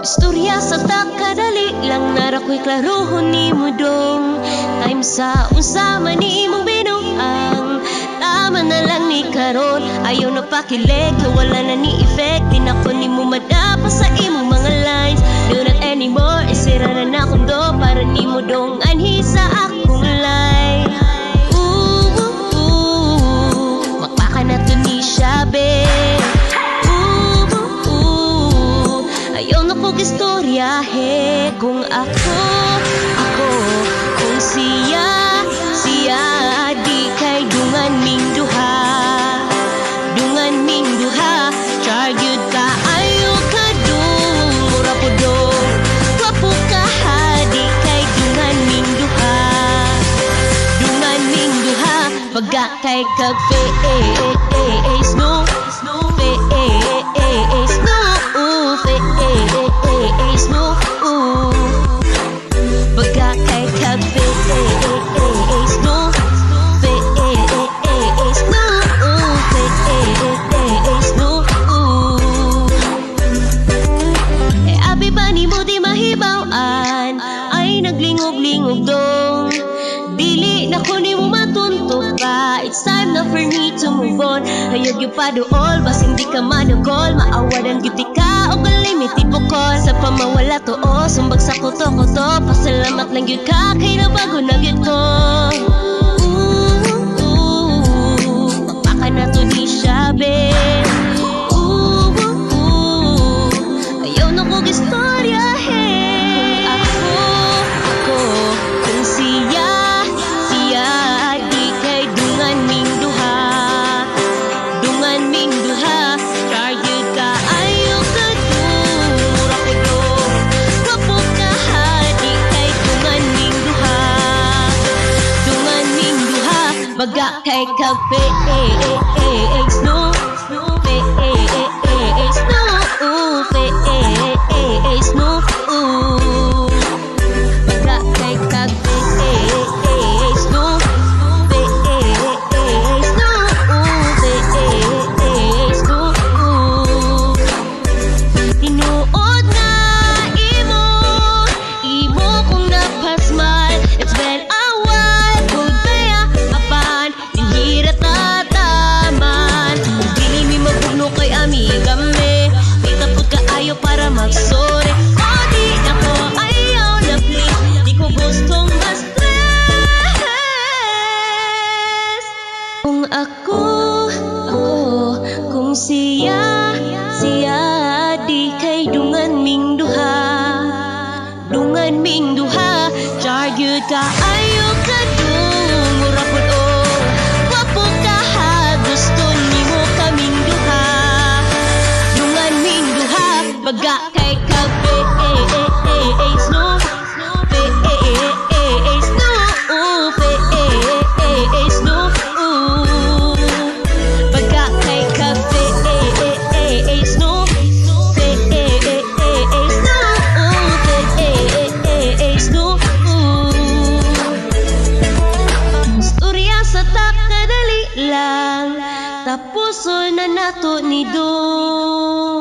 Istorya sa takadali lang narako'y klarohon ni mo dong. Time sa unsa man ni imong binuang, tama na lang ni karon. Ayaw na pakilig, wala na ni effect. Di na ko ni mo madapa sa imong mga lines. Do not anymore, isira na na kundo para ni mo dong anhi sa akong life. Magpaka na to ni Shabe. Ayaw na kong istoryahe kung ako kung siya di kay dungan ming duha char gyud ka ayo ka dung mura po dong wapo ka ha di kay dungan ming duha baga kay kag face no face no face no baga kay kag face no face no abi ba ni mo di mahibawaan ay naglingog-lingog dong dili na ko ni mo matuntok pa. It's time na for me to move on. Hayag yung paduol, bas hindi ka manugol. Maawadan gyuti ka o kalimiti bukol. Sa pamawala to o, sumbag sa kuto-kuto. Pasalamat lang gyud ka, kay nabago na gyud ko. Magpaka na to ni Shabe. Ayaw na kong istorya, hey. Ako, kung siya di kay dungan ming duha char gyud ka ayo ka dung mura ko dong wapo ka ha di kay dungan ming duha baga kay kag face no face no baga kay kag face no tinuod na imo kung napasmal. It's been a while kung kaya apan dinhirat na taman. Dili mi magugno kay amiga me itapod ka ayo para mag-sorry. O di ako ayaw na please, di ko gustong kung ako kung siya di kay dungan ming duha char gyud ka ayo ka dung mura pud o wapo ka ha gusto nimo kaming duha dungan ming duha baga kay kag face no face no baga kay kag face no istorya sa takadali lang tapuson na nato ni Dong.